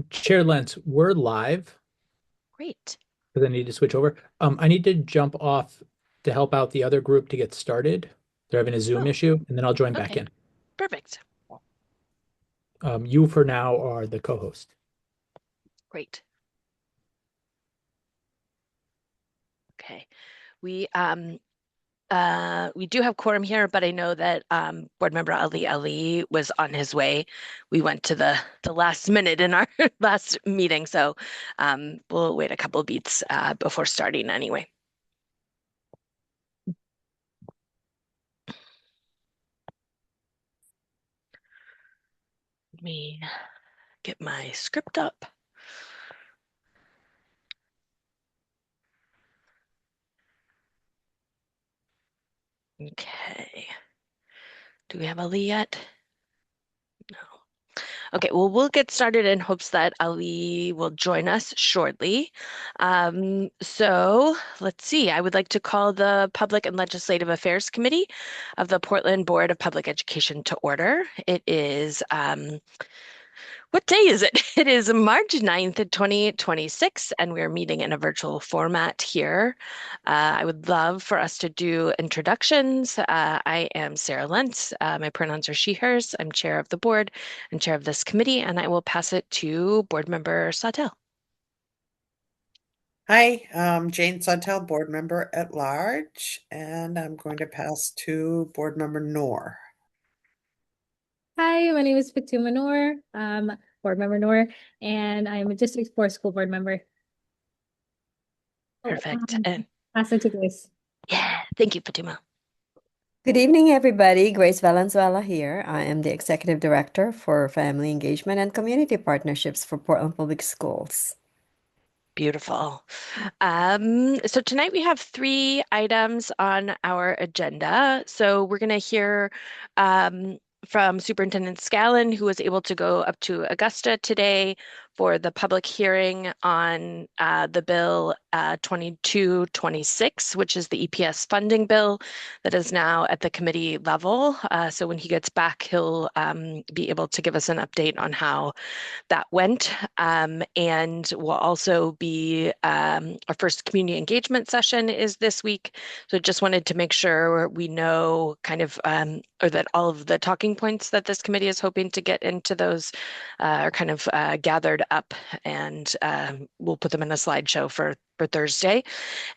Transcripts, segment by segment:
Chair Lentz, we're live Great. because I need to switch over. I need to jump off to help out the other group to get started. They're having a Zoom Oh, issue, and then I'll join back okay. in. Perfect. You for now are the co-host. Great. Okay. We do have quorum here, but I know that board member Ali was on his way. We went to the last minute in our last meeting, so we'll wait a couple of beats before starting anyway. Let me get my script up. Okay. Do we have Ali yet? No. Okay, well, we'll get started in hopes that Ali will join us shortly. So let's see. I would like to call the Public and Legislative Affairs Committee of the Portland Board of Public Education to order. It is what day is it? It is March 9th, 2026, and we're meeting in a virtual format here. I would love for us to do introductions. I am Sarah Lentz. My pronouns are she, hers. I'm chair of the board and chair of this committee, and I will pass it to board member Sawtell. Hi, Jane Sawtell, board member at large, and I'm going to pass to board member Noor. Hi, my name is Fatuma Noor, board member Noor, and I'm a District 4 school board member. Oh, Perfect. And pass it to Grace. yeah, thank you, Fatima. Good evening, everybody. Grace Valenzuela here. I am the Executive Director for Family Engagement and Community Partnerships for Portland Public Schools. Beautiful. So tonight we have three items on our agenda. So we're going to hear from Superintendent Scallon, who was able to go up to Augusta today for the public hearing on the bill 2226, which is the EPS funding bill that is now at the committee level. So when he gets back, he'll be able to give us an update on how that went. And we'll also be our first community engagement session is this week. So just wanted to make sure we know kind of or that all of the talking points that this committee is hoping to get into those are kind of gathered up, and we'll put them in a slideshow for Thursday.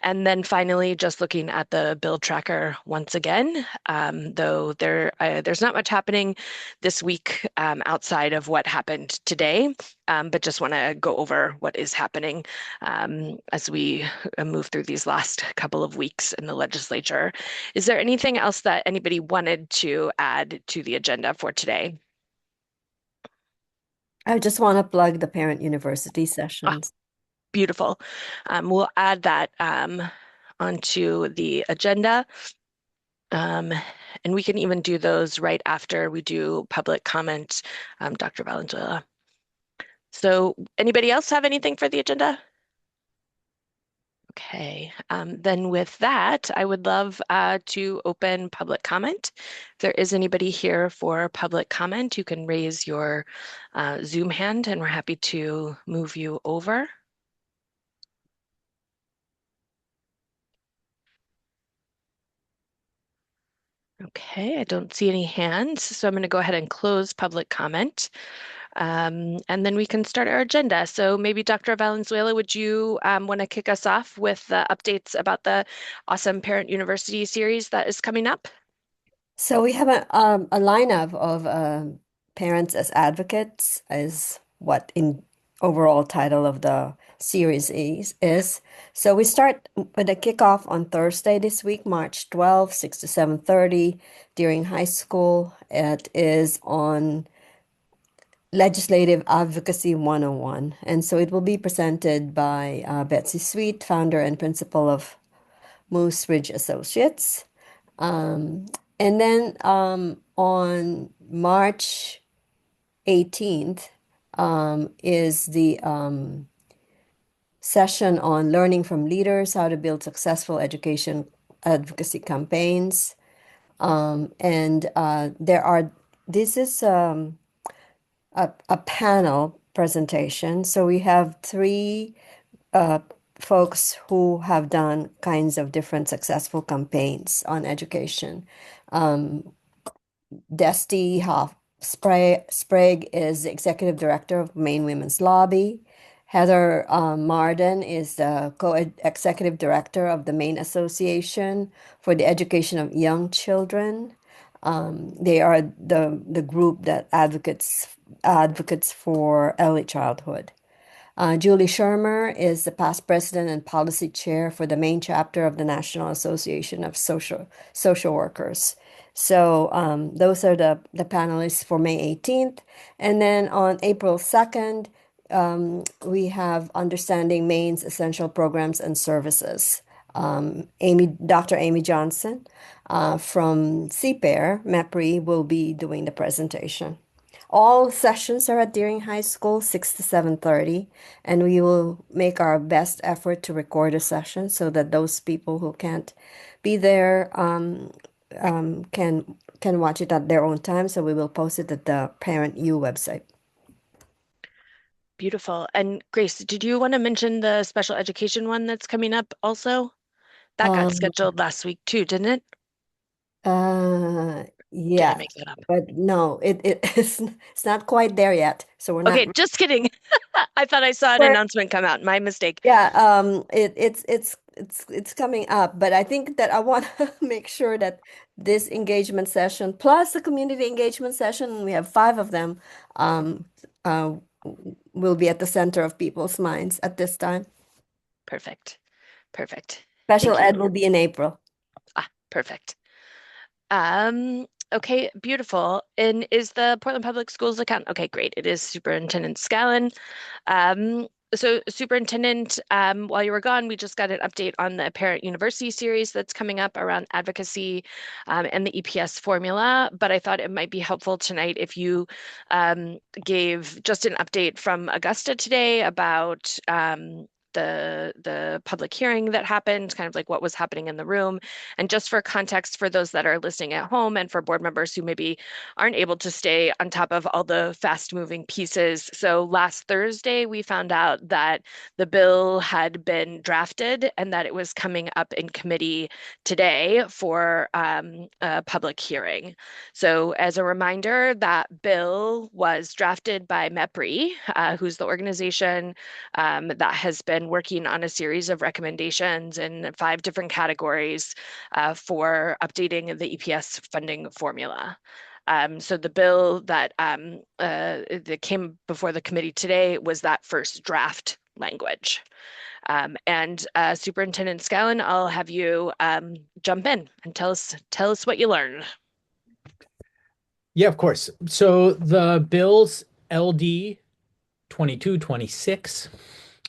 And then finally, just looking at the bill tracker once again, though there's not much happening this week outside of what happened today, but just want to go over what is happening as we move through these last couple of weeks in the legislature. Is there anything else that anybody wanted to add to the agenda for today? I just want to plug the Parent University Ah, sessions. beautiful. We'll add that onto the agenda. And we can even do those right after we do public comment, Dr. Valenzuela. So anybody else have anything for the agenda? Okay, then with that, I would love to open public comment. If there is anybody here for public comment, you can raise your Zoom hand and we're happy to move you over. Okay, I don't see any hands, so I'm going to go ahead and close public comment. And then we can start our agenda. So maybe Dr. Valenzuela, would you want to kick us off with the updates about the awesome Parent University series that is coming up? So we have a lineup of parents as advocates, is what in overall title of the series is. So we start with a kickoff on Thursday this week, March 12th, 6 to 7:30 during high school. It is on Legislative Advocacy 101. And so it will be presented by Betsy Sweet, founder and principal of Moose Ridge Associates. And then on March 18th is the session on learning from leaders, how to build successful education advocacy campaigns. And this is a panel presentation. So we have three uh, folks who have done kinds of different successful campaigns on education. Desti Hoff Sprague is the executive director of Maine Women's Lobby. Heather Marden is the co-executive director of the Maine Association for the Education of Young Children. They are the group that advocates for early childhood. Julie Shermer is the past president and policy chair for the Maine chapter of the National Association of Social Workers. So those are the panelists for May 18th. And then on April 2nd, we have Understanding Maine's Essential Programs and Services. Dr. Amy Johnson from CPAIR, MEPRI, will be doing the presentation. All sessions are at Deering High School, 6 to 7:30, and we will make our best effort to record a session so that those people who can't be there can watch it at their own time. So we will post it at the Parent U website. Beautiful. And Grace, did you want to mention the special education one that's coming up also? That got scheduled last week too, didn't it? Did I Yes, make that up? but no, it's not quite there yet. So we're Okay, not. just kidding. I thought I saw an We're- announcement come out. My mistake. Yeah, it's coming up, but I think that I want to make sure that this engagement session plus the community engagement session, we have 5 of them, uh, will be at the center of people's minds at this time. Perfect. Perfect. Special Thank you. ed will be in April. Perfect. Okay, beautiful. And is the Portland Public Schools account? Okay, great. It is Superintendent Scallon. So Superintendent, while you were gone, we just got an update on the Parent University series that's coming up around advocacy and the EPS formula. But I thought it might be helpful tonight if you gave just an update from Augusta today about the public hearing that happened, kind of like what was happening in the room. And just for context for those that are listening at home and for board members who maybe aren't able to stay on top of all the fast moving pieces. So last Thursday, we found out that the bill had been drafted and that it was coming up in committee today for a public hearing. So as a reminder, that bill was drafted by MEPRI, who's the organization that has been working on a series of recommendations in 5 different categories for updating the EPS funding formula. So the bill that came before the committee today was that first draft language. And Superintendent Scallon, I'll have you jump in and tell us what you learned. Yeah, of course. So the bill's LD 2226,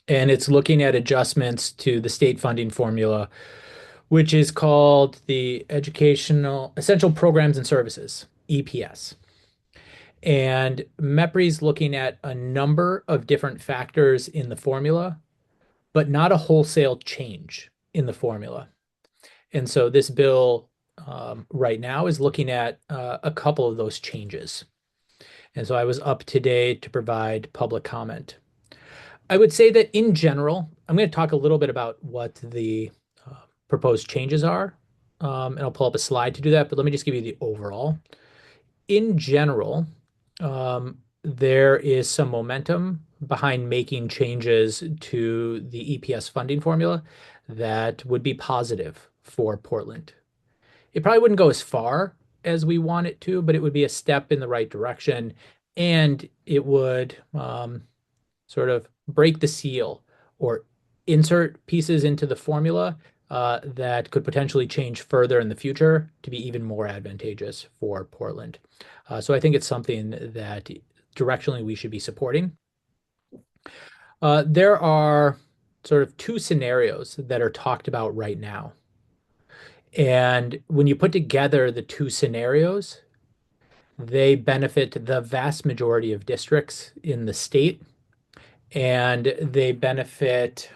and it's looking at adjustments to the state funding formula, which is called the Educational Essential Programs and Services, EPS. And MEPRI's looking at a number of different factors in the formula, but not a wholesale change in the formula. And so this bill right now is looking at a couple of those changes. And so I was up today to provide public comment. I would say that in general, I'm going to talk a little bit about what the proposed changes are. And I'll pull up a slide to do that, but let me just give you the overall. In general, there is some momentum behind making changes to the EPS funding formula that would be positive for Portland. It probably wouldn't go as far as we want it to, but it would be a step in the right direction, and it would sort of break the seal or insert pieces into the formula that could potentially change further in the future to be even more advantageous for Portland. So I think it's something that directionally we should be supporting. There are sort of 2 scenarios that are talked about right now. And when you put together the 2 scenarios, they benefit the vast majority of districts in the state, and they benefit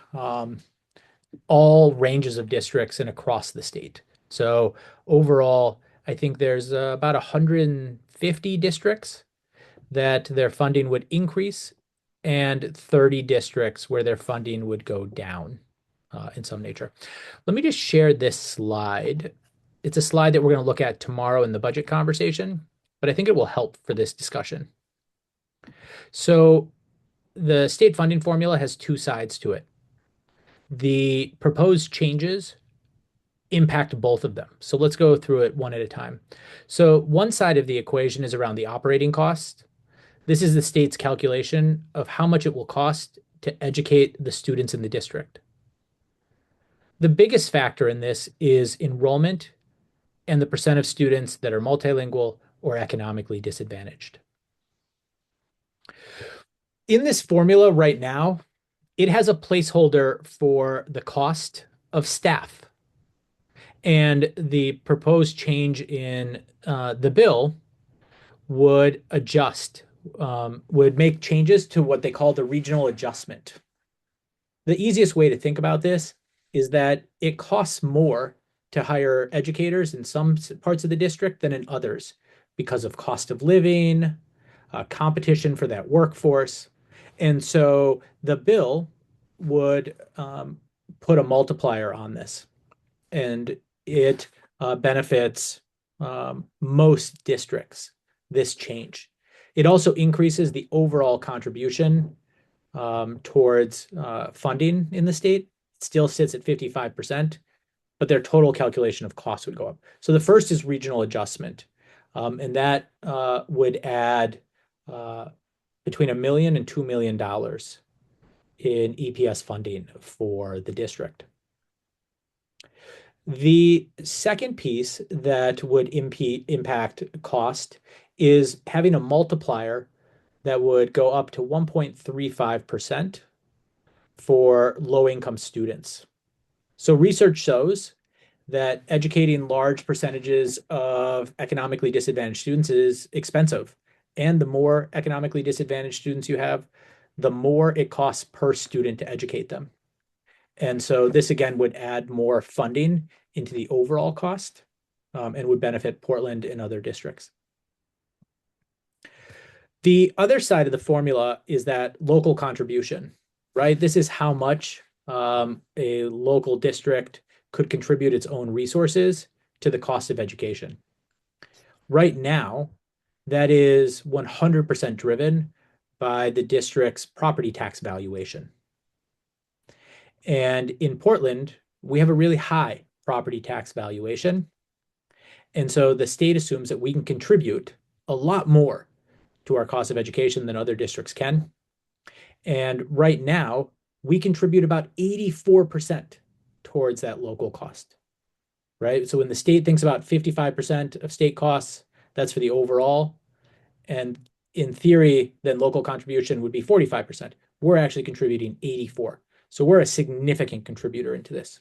all ranges of districts and across the state. So overall, I think there's about 150 districts that their funding would increase and 30 districts where their funding would go down in some nature. Let me just share this slide. It's a slide that we're going to look at tomorrow in the budget conversation, but I think it will help for this discussion. So the state funding formula has two sides to it. The proposed changes impact both of them. So let's go through it one at a time. So one side of the equation is around the operating cost. This is the state's calculation of how much it will cost to educate the students in the district. The biggest factor in this is enrollment and the percent of students that are multilingual or economically disadvantaged. In this formula right now, it has a placeholder for the cost of staff. And the proposed change in the bill would would make changes to what they call the regional adjustment. The easiest way to think about this is that it costs more to hire educators in some parts of the district than in others because of cost of living, competition for that workforce. And so the bill would put a multiplier on this, and it benefits most districts, this change. It also increases the overall contribution towards funding in the state. It still sits at 55%, but their total calculation of costs would go up. So the first is regional adjustment, and that would add between $1 million and $2 million in EPS funding for the district. The second piece that would impact cost is having a multiplier that would go up to 1.35% for low-income students. So research shows that educating large percentages of economically disadvantaged students is expensive. And the more economically disadvantaged students you have, the more it costs per student to educate them. And so this again would add more funding into the overall cost and would benefit Portland and other districts. The other side of the formula is that local contribution, right? This is how much a local district could contribute its own resources to the cost of education. Right now, that is 100% driven by the district's property tax valuation. And in Portland, we have a really high property tax valuation. And so the state assumes that we can contribute a lot more to our cost of education than other districts can. And right now, we contribute about 84% towards that local cost, right? So when the state thinks about 55% of state costs, that's for the overall. And in theory, then local contribution would be 45%. We're actually contributing 84%. So we're a significant contributor into this.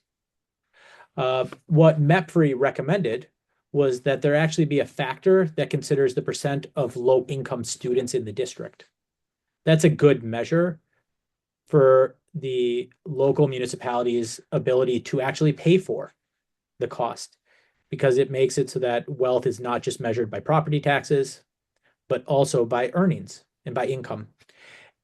What MEPFRE recommended was that there actually be a factor that considers the percent of low-income students in the district. That's a good measure for the local municipality's ability to actually pay for the cost, because it makes it so that wealth is not just measured by property taxes, but also by earnings and by income.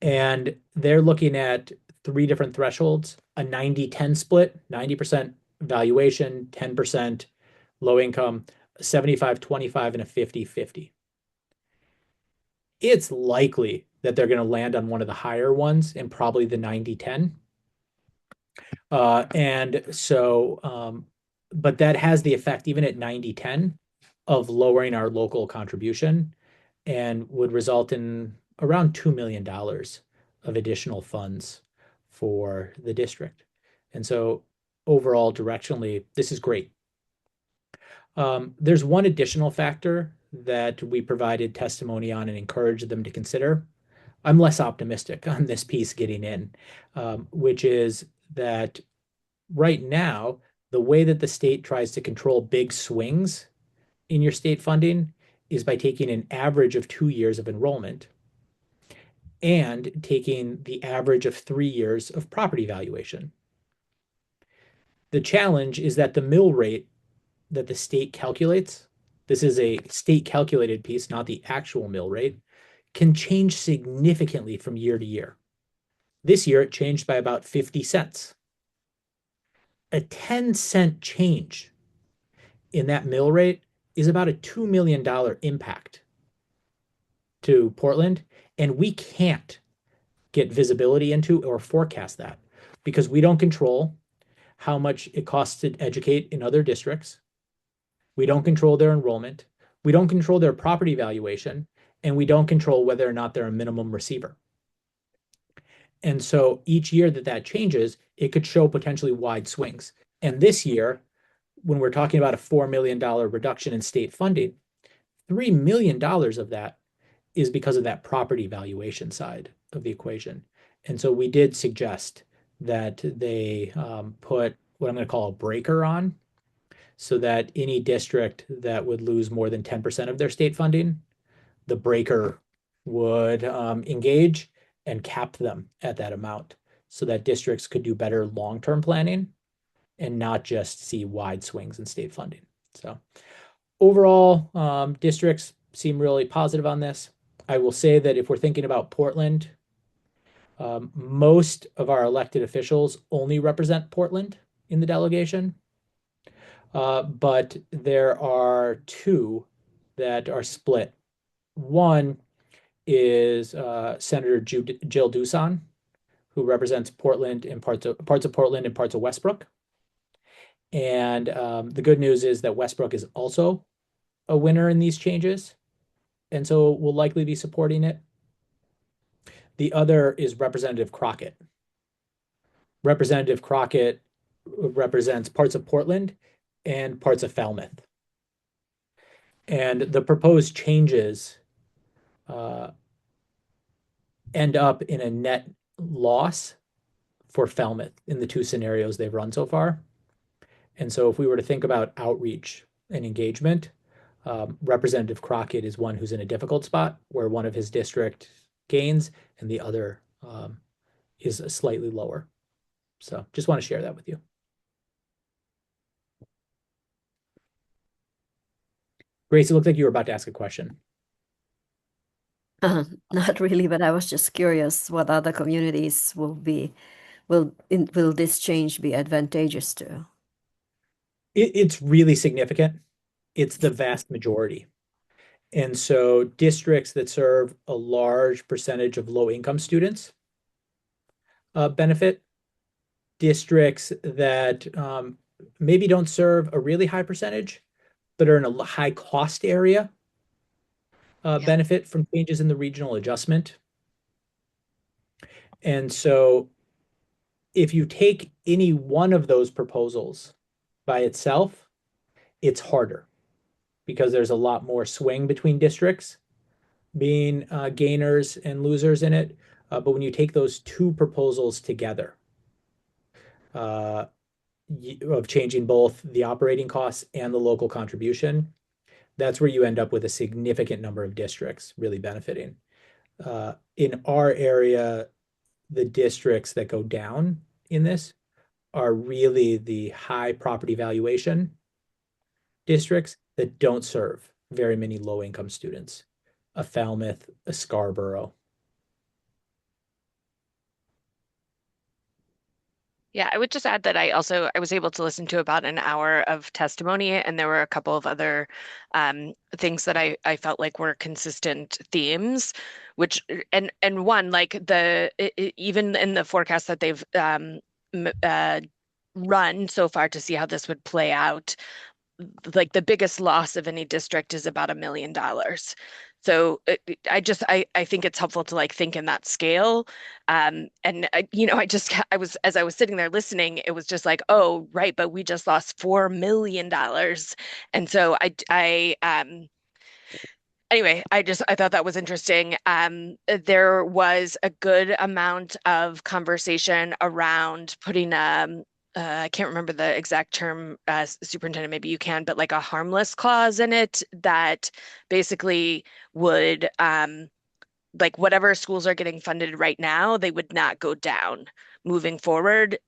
And they're looking at 3 different thresholds: a 90-10 split, 90% valuation, 10% low income, 75-25, and a 50-50. It's likely that they're going to land on one of the higher ones and probably the 90-10. And so, but that has the effect, even at 90-10, of lowering our local contribution and would result in around $2 million of additional funds for the district. And so overall, directionally, this is great. There's one additional factor that we provided testimony on and encouraged them to consider. I'm less optimistic on this piece getting in, which is that right now, the way that the state tries to control big swings in your state funding is by taking an average of 2 years of enrollment and taking the average of 3 years of property valuation. The challenge is that the mill rate that the state calculates, this is a state calculated piece, not the actual mill rate, can change significantly from year to year. This year, it changed by about 50 cents. A 10-cent change in that mill rate is about a $2 million impact to Portland. And we can't get visibility into or forecast that because we don't control how much it costs to educate in other districts. We don't control their enrollment. We don't control their property valuation. And we don't control whether or not they're a minimum receiver. And so each year that changes, it could show potentially wide swings. And this year, when we're talking about a $4 million reduction in state funding, $3 million of that is because of that property valuation side of the equation. And so we did suggest that they put what I'm going to call a breaker on so that any district that would lose more than 10% of their state funding, the breaker would engage and cap them at that amount so that districts could do better long-term planning and not just see wide swings in state funding. So overall, districts seem really positive on this. I will say that if we're thinking about Portland, most of our elected officials only represent Portland in the delegation. But there are two that are split. One is Senator Jill Dusan, who represents Portland and parts of Portland and parts of Westbrook. And the good news is that Westbrook is also a winner in these changes, and so will likely be supporting it. The other is Representative Crockett. Representative Crockett represents parts of Portland and parts of Falmouth. And the proposed changes end up in a net loss for Falmouth in the two scenarios they've run so far. And so if we were to think about outreach and engagement, Representative Crockett is one who's in a difficult spot where one of his district gains and the other is slightly lower. So just want to share that with you. Grace, it looked like you were about to ask a question. Not really, but I was just curious what other communities will this change be advantageous to? It's really significant. It's the vast majority. And so districts that serve a large percentage of low-income students benefit. Districts that maybe don't serve a really high percentage, but are in a high cost area benefit from changes in the regional adjustment. And so if you take any one of those proposals by itself, it's harder because there's a lot more swing between districts being gainers and losers in it. But when you take those two proposals together, of changing both the operating costs and the local contribution, that's where you end up with a significant number of districts really benefiting. In our area, the districts that go down in this are really the high property valuation districts that don't serve very many low-income students, a Falmouth, a Scarborough. Yeah, I would just add that I was able to listen to about an hour of testimony, and there were a couple of other things that I felt like were consistent themes, which and one like even in the forecast that they've run so far to see how this would play out, like the biggest loss of any district is about $1 million. So I think it's helpful to like think in that scale. And as I was sitting there listening, it was just like, oh, right, but we just lost $4 million. And so anyway, I thought that was interesting. There was a good amount of conversation around putting I can't remember the exact term, superintendent, maybe you can, but like a harmless clause in it that basically would like whatever schools are getting funded right now, they would not go down moving forward.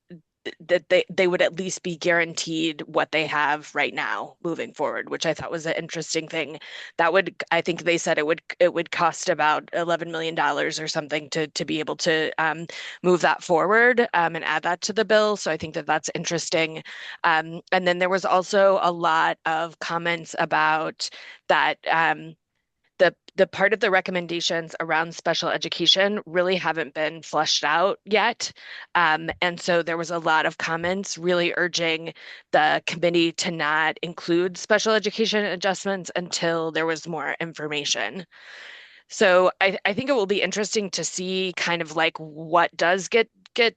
that they would at least be guaranteed what they have right now moving forward, which I thought was an interesting thing. That would, I think they said it would cost about $11 million or something to be able to move that forward and add that to the bill. So I think that that's interesting. And then there was also a lot of comments about that. The part of the recommendations around special education really haven't been fleshed out yet. And so there was a lot of comments really urging the committee to not include special education adjustments until there was more information. So I think it will be interesting to see kind of like what does get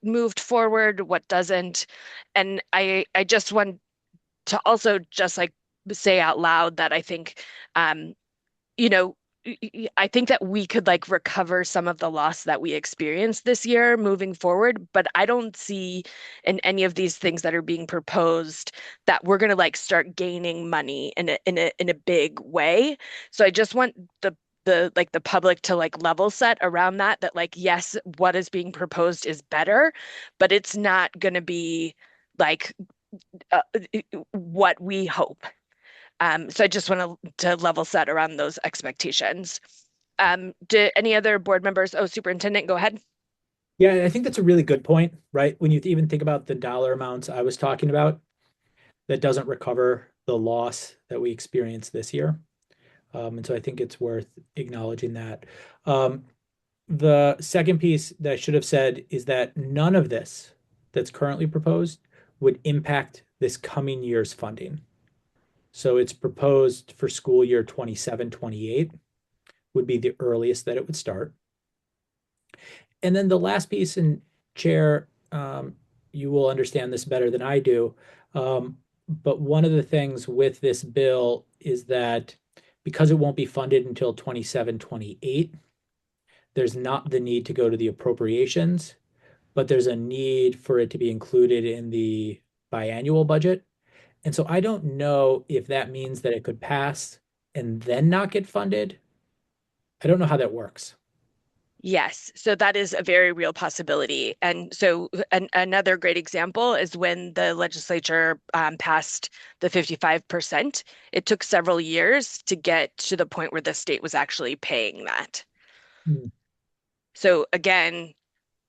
moved forward, what doesn't. And I just want to also just like say out loud that I think you know, I think that we could like recover some of the loss that we experienced this year moving forward, but I don't see in any of these things that are being proposed that we're going to like start gaining money in a big way. So I just want the public to like level set around that like yes, what is being proposed is better, but it's not going to be like uh, what we hope. So I just want to level set around those expectations. Do any other board members? Oh, Superintendent, go ahead. Yeah, I think that's a really good point, right? When you even think about the dollar amounts I was talking about, that doesn't recover the loss that we experienced this year. And so I think it's worth acknowledging that. The second piece that I should have said is that none of this that's currently proposed would impact this coming year's funding. So it's proposed for school year 27-28 would be the earliest that it would start. And then the last piece, and Chair, you will understand this better than I do. But one of the things with this bill is that because it won't be funded until 27-28, there's not the need to go to the appropriations, but there's a need for it to be included in the biannual budget. And so I don't know if that means that it could pass and then not get funded. I don't know how that works. Yes, so that is a very real possibility. And so another great example is when the legislature passed the 55%. It took several years to get to the point where the state was actually paying that. Hmm. So again,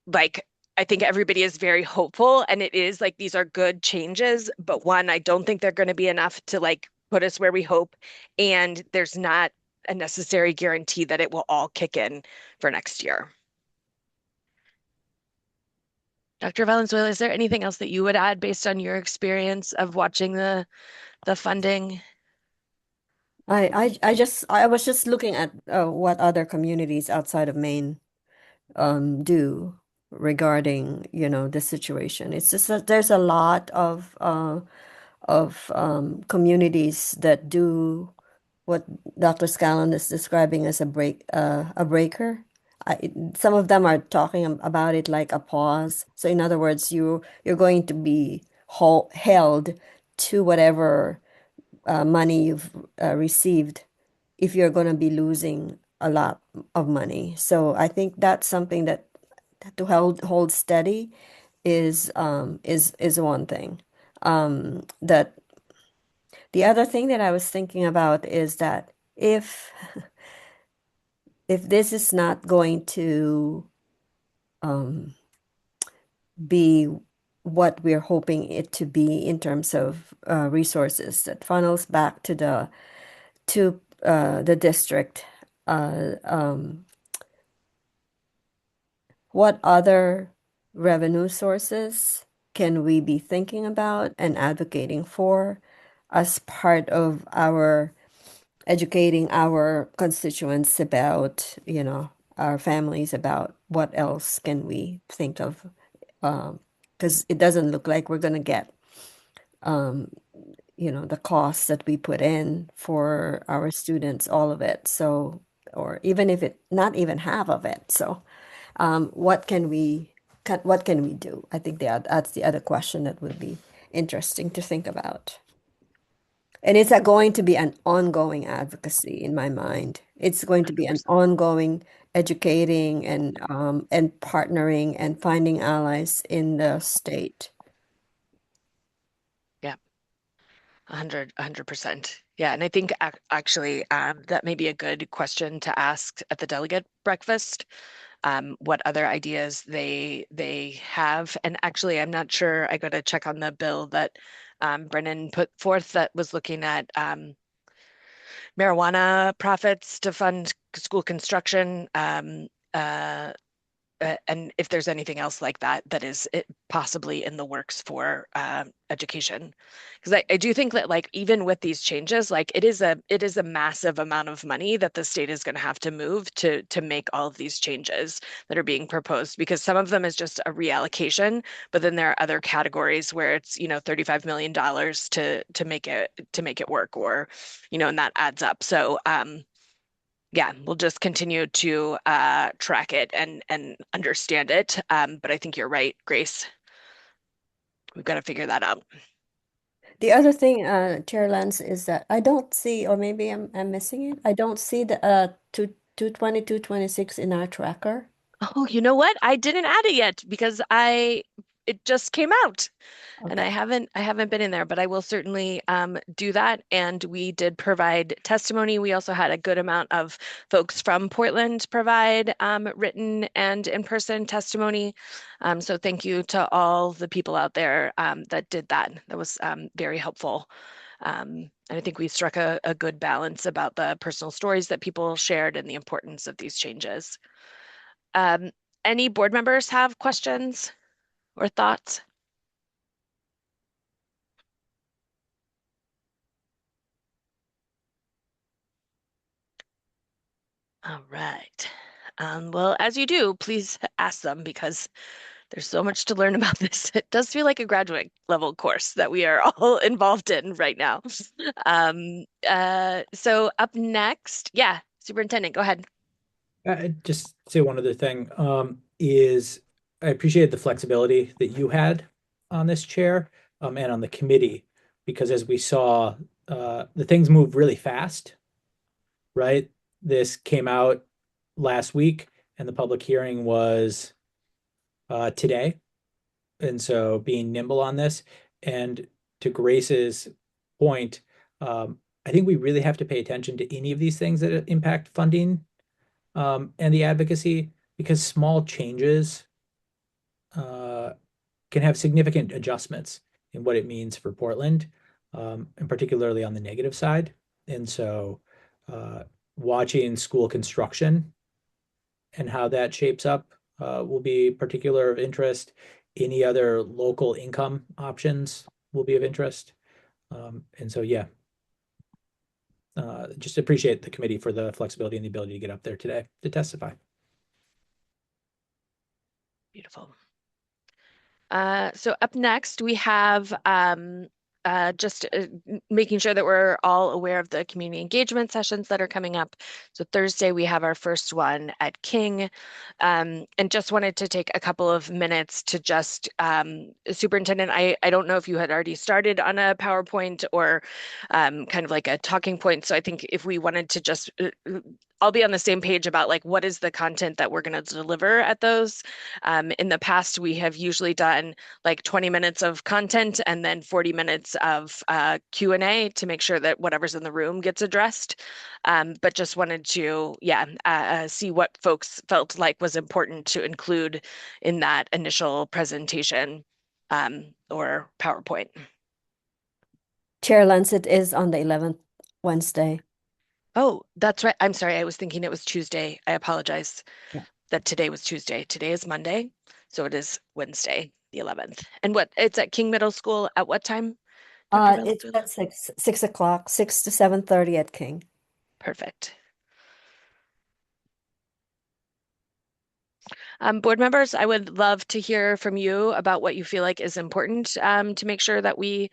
like I think everybody is very hopeful and it is like these are good changes, but one, I don't think they're going to be enough to like put us where we hope. And there's not a necessary guarantee that it will all kick in for next year. Dr. Valenzuela, is there anything else that you would add based on your experience of watching the funding? I was just looking at what other communities outside of Maine do regarding, you know, this situation. It's just that there's a lot of communities that do what Dr. Scallon is describing as a breaker. Some of them are talking about it like a pause. So in other words, you're going to be held to whatever money you've received if you're going to be losing a lot of money. So I think that's something that to hold steady is one thing. That the other thing that I was thinking about is that if this is not going to um, be what we're hoping it to be in terms of resources that funnels back to the district, uh, um, what other revenue sources can we be thinking about and advocating for as part of our educating our constituents about, you know, our families about what else can we think of? Because it doesn't look like we're going to get, um, you know, the costs that we put in for our students, all of it. So, or even if it, not even half of it. So, what can what can we do? I think that's the other question that would be interesting to think about. And it's going to be an ongoing advocacy in my mind. It's going to be an 100%. ongoing educating and partnering and finding allies in the state 100%. Yeah, and I think actually that may be a good question to ask at the delegate breakfast. What other ideas they have, and actually, I'm not sure. I got to check on the bill that Brennan put forth that was looking at marijuana profits to fund school construction. And if there's anything else like that that is possibly in the works for education, because I do think that like even with these changes, like it is a massive amount of money that the state is going to have to move to make all of these changes that are being proposed, because some of them is just a reallocation, but then there are other categories where it's $35 million to make it work, or and that adds up. So yeah, we'll just continue to track it and understand it. But I think you're right, Grace. We've got to figure that out. The other thing, Chair Lance, is that I don't see, or maybe I'm missing it. I don't see the 220, 226 in our tracker. Oh, you know what? I didn't add it yet because it just came out. And Okay. I haven't been in there, but I will certainly do that. And we did provide testimony. We also had a good amount of folks from Portland provide written and in-person testimony. So thank you to all the people out there that did that. That was very helpful. And I think we struck a good balance about the personal stories that people shared and the importance of these changes. Um, any board members have questions or thoughts? All right. Well, as you do, please ask them because there's so much to learn about this. It does feel like a graduate level course that we are all involved in right now. So up next, yeah, Superintendent, go ahead. Just say one other thing, is I appreciate the flexibility that you had on this chair, and on the committee, because as we saw, the things move really fast, right? This came out last week and the public hearing was today. And so being nimble on this, and to Grace's point, I think we really have to pay attention to any of these things that impact funding, and the advocacy, because small changes uh, can have significant adjustments in what it means for Portland, and particularly on the negative side. And so uh, watching school construction and how that shapes up will be particular of interest. Any other local income options will be of interest. And so, yeah, just appreciate the committee for the flexibility and the ability to get up there today to testify. Beautiful. So up next, we have just making sure that we're all aware of the community engagement sessions that are coming up. So Thursday, we have our first one at King. And just wanted to take a couple of minutes to just, Superintendent, I don't know if you had already started on a PowerPoint or kind of like a talking point. So I think if we wanted to just I'll be on the same page about like what is the content that we're going to deliver at those. In the past, we have usually done like 20 minutes of content and then 40 minutes of Q&A to make sure that whatever's in the room gets addressed. But just wanted to, yeah, see what folks felt like was important to include in that initial presentation or PowerPoint. Chair Lance, it is on the 11th, Wednesday. Oh, that's right. I'm sorry. I was thinking it was Tuesday. I apologize that today was Tuesday. Today is Monday. So it is Wednesday, the 11th. And it's at King Middle School at what time? Dr. It's Valenzuela? at 6 o'clock, 6 to 7:30 at King. Perfect. Board members, I would love to hear from you about what you feel like is important to make sure that we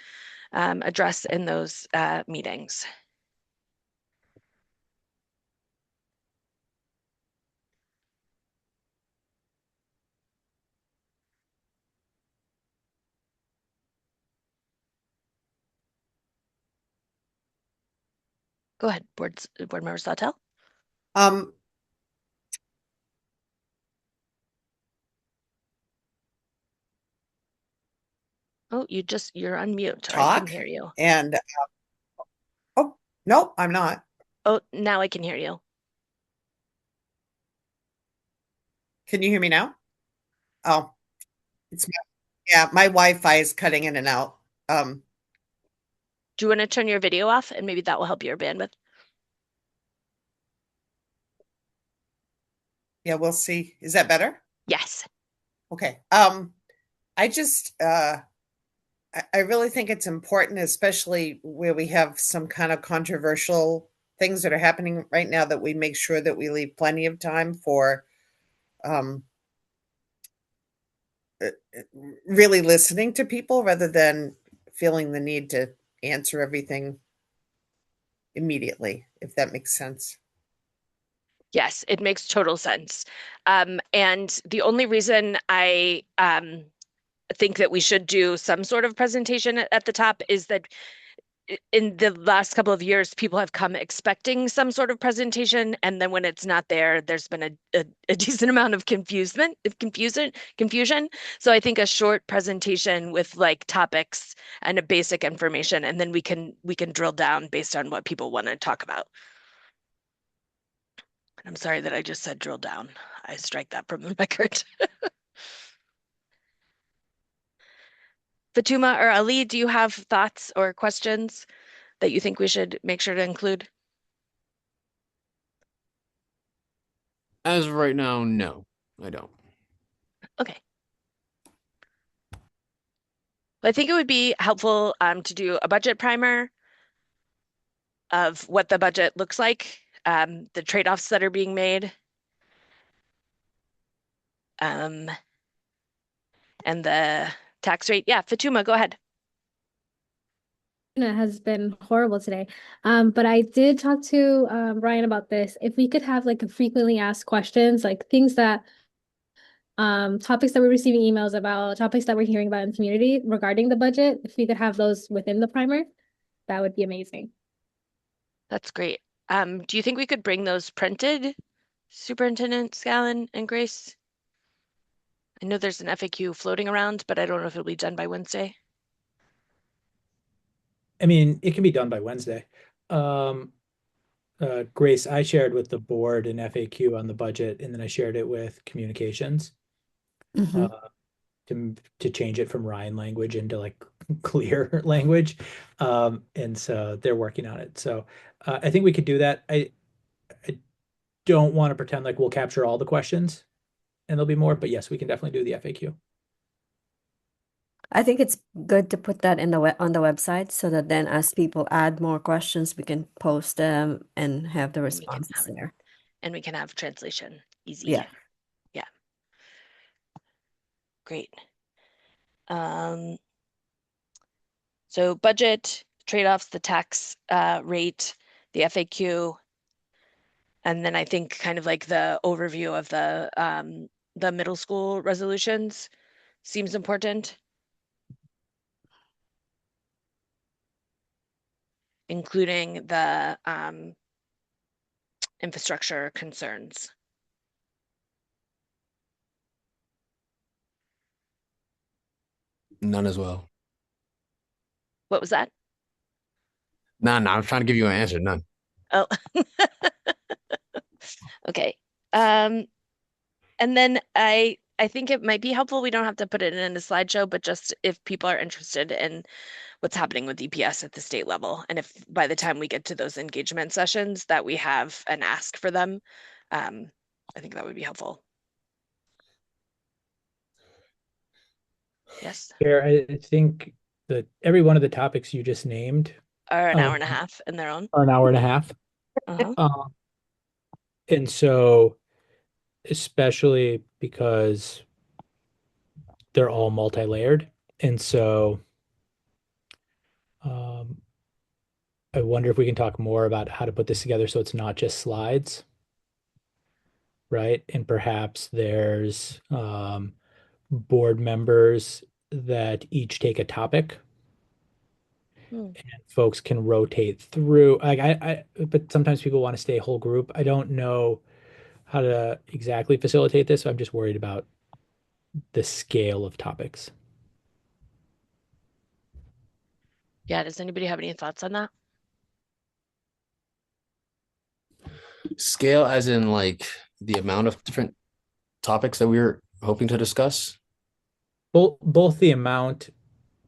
address in those meetings. Go ahead, Board Member Sawtelle. Um, Oh, you're on mute, or I couldn't talk. hear you. And oh, no, I'm not. Oh, now I can hear you. Can you hear me now? Oh, it's yeah, my Wi-Fi is cutting in and out. Um, Do you want to turn your video off and maybe that will help your bandwidth? yeah, we'll see. Is that better? Yes. Okay. I just I really think it's important, especially where we have some kind of controversial things that are happening right now, that we make sure that we leave plenty of time for um, uh, really listening to people rather than feeling the need to answer everything immediately, if that makes sense. Yes, it makes total sense. And the only reason I think that we should do some sort of presentation at the top is that in the last couple of years, people have come expecting some sort of presentation, and then when it's not there, there's been a decent amount of confusion. So I think a short presentation with like topics and a basic information, and then we can drill down based on what people want to talk about. I'm sorry that I just said drill down. I strike that from the record. Fatuma or Ali, do you have thoughts or questions that you think we should make sure to include? As of right now, no, I don't. Okay. I think it would be helpful to do a budget primer of what the budget looks like, the trade-offs that are being made, and the tax rate. Yeah, Fatuma, go ahead. It has been horrible today. But I did talk to Ryan about this. If we could have like a frequently asked questions, like things that topics that we're receiving emails about, topics that we're hearing about in the community regarding the budget, if we could have those within the primer, that would be amazing. That's great. Do you think we could bring those printed, Superintendent Scallon and Grace? I know there's an FAQ floating around, but I don't know if it'll be done by Wednesday. I mean, it can be done by Wednesday. Grace, I shared with the board an FAQ on the budget, and then I shared it with communications Mhm. to change it from Ryan language into like clear language. And so they're working on it. So I think we could do that. I don't want to pretend like we'll capture all the questions and there'll be more, but yes, we can definitely do the FAQ. I think it's good to put that in on the website so that then as people add more questions, we can post them and have the And we can responses have there. and we can have translation easy. Yeah. Yeah. Great. Um, so budget, trade-offs, the tax rate, the FAQ, and then I think kind of like the overview of the middle school resolutions seems important, including the infrastructure concerns. None as well. What was that? Nah, nah, I'm trying to give you an answer. None. Oh, okay. And then I think it might be helpful. We don't have to put it in a slideshow, but just if people are interested in what's happening with EPS at the state level, and if by the time we get to those engagement sessions that we have an ask for them, I think that would be helpful. Yes, Here, I think that every one of the topics you just named or an hour um, and a half in their own. are an hour and a half. Uh-huh. Um, and so, especially because they're all multi-layered. And so, um, I wonder if we can talk more about how to put this together so it's not just slides, right? And perhaps there's board members that each take a topic Hmm. and folks can rotate through. Like but sometimes people want to stay whole group. I don't know how to exactly facilitate this. So I'm just worried about the scale of topics. Yeah, does anybody have any thoughts on that? Scale as in like the amount of different topics that we were hoping to discuss. Both the amount,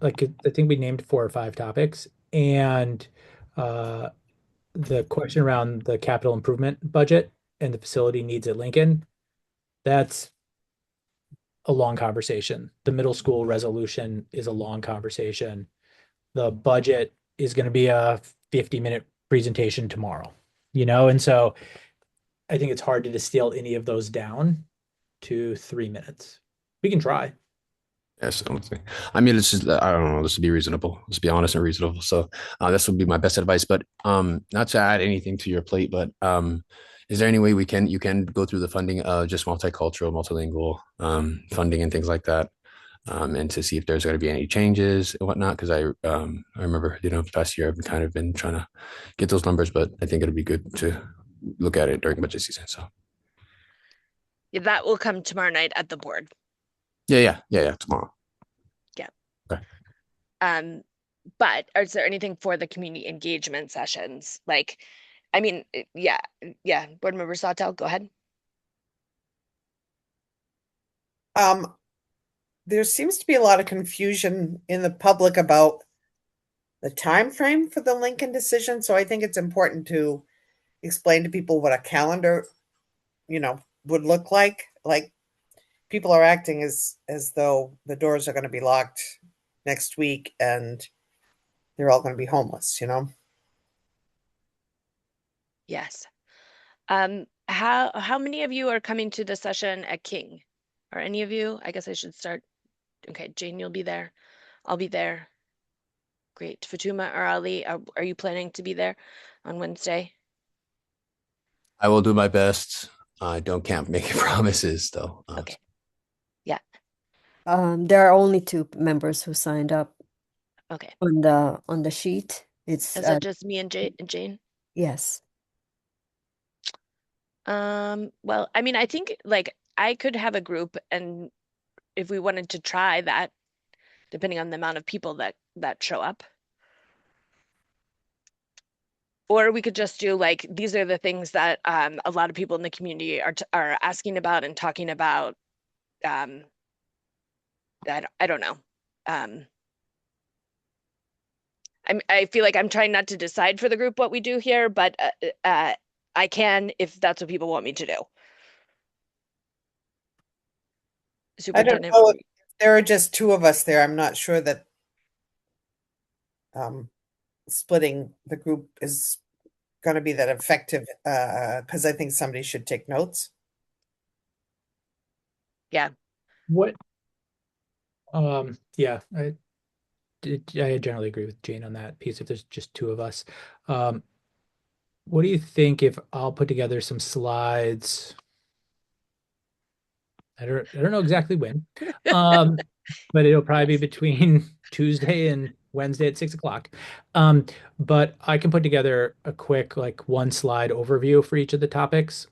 like I think we named 4 or 5 topics, and uh, the question around the capital improvement budget and the facility needs at Lincoln. That's a long conversation. The middle school resolution is a long conversation. The budget is going to be a 50-minute presentation tomorrow, and so I think it's hard to distill any of those down to 3 minutes. We can try. Yes, I mean, let's just, I don't know, let's be reasonable. Let's be honest and reasonable. So this would be my best advice. But not to add anything to your plate, but is there any way you can go through the funding of just multicultural, multilingual funding and things like that, and to see if there's going to be any changes and whatnot? Because I remember, past year I've kind of been trying to get those numbers, but I think it'd be good to look at it during budget season. So Yeah, that will come tomorrow night at the board. yeah, tomorrow. Yeah. Okay. But is there anything for the community engagement sessions? Like, I mean, yeah, Board Member Sawtelle, go ahead. There seems to be a lot of confusion in the public about the time frame for the Lincoln decision. So I think it's important to explain to people what a calendar, would look like. Like people are acting as though the doors are going to be locked next week and they're all going to be homeless, Yes. How many of you are coming to the session at King? Are any of you? I guess I should start. Okay, Jane, you'll be there. I'll be there. Great. Fatuma or Ali, are you planning to be there on Wednesday? I will do my best. I can't make any promises though. Okay. Yeah. There are only 2 members who signed up Okay. on the sheet. It's Is that just me and Jane? yes. Well, I mean, I think like I could have a group, and if we wanted to try that, depending on the amount of people that show up. Or we could just do like these are the things that a lot of people in the community are asking about and talking about. I don't know. I feel like I'm trying not to decide for the group what we do here, but I can if that's what people want me to do. I don't Superintendent. know if there are just 2 of us there. I'm not sure that splitting the group is going to be that effective because I think somebody should take notes. Yeah. What? Yeah, I generally agree with Jane on that piece. If there's just 2 of us, what do you think if I'll put together some slides? I don't know exactly when, but it'll probably be between Tuesday and Wednesday at 6 o'clock. But I can put together a quick like 1 slide overview for each of the topics.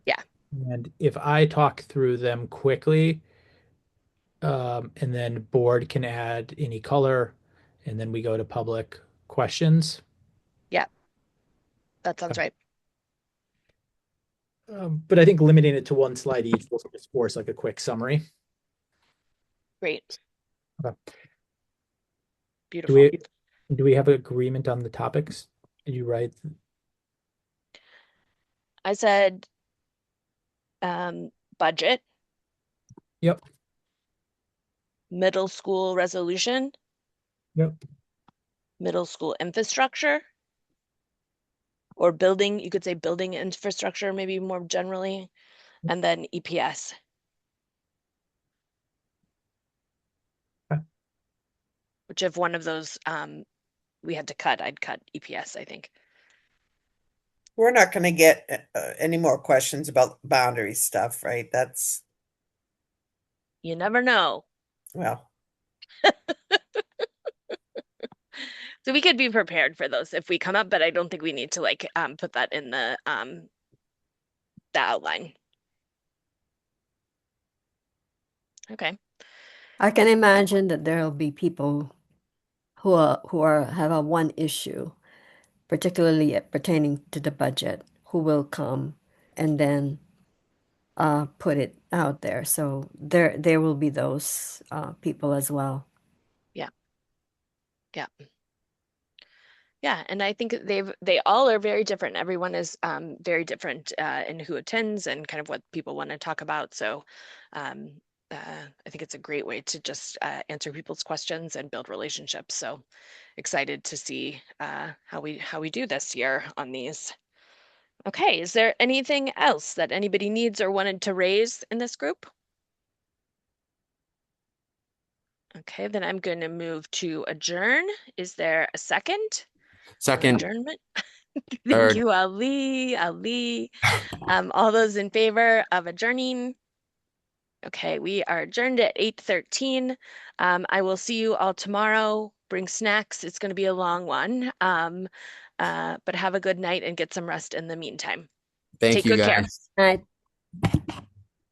Yeah. And if I talk through them quickly, and then board can add any color, and then we go to public questions. Yeah. That sounds Okay. right. But I think limiting it to 1 slide each will just force like a quick summary. Great. Okay. Beautiful. Do we have an agreement on the topics? Did you write? I said budget, Yep. middle school resolution, Yep. middle school infrastructure, or building, you could say building infrastructure, maybe more generally, and then EPS. Okay. Which if one of those we had to cut, I'd cut EPS, I think. We're not going to get any more questions about boundary stuff, right? That's, You never know. well, So we could be prepared for those if we come up, but I don't think we need to like put that in the outline. Okay. I can imagine that there'll be people have a one issue, particularly pertaining to the budget, who will come and then put it out there. So there will be those people as well. Yeah. Yeah. Yeah, and I think they all are very different. Everyone is very different in who attends and kind of what people want to talk about. So um, I think it's a great way to just answer people's questions and build relationships. So excited to see how we do this year on these. Okay, is there anything else that anybody needs or wanted to raise in this group? Okay, then I'm going to move to adjourn. Is there a second? Second, Adjournment? Thank third. you, Ali. Ali. All those in favor of adjourning? Okay, we are adjourned at 8:13. I will see you all tomorrow. Bring snacks. It's going to be a long one. But have a good night and get some rest in the meantime. Thank Take you, good care. guys. Right.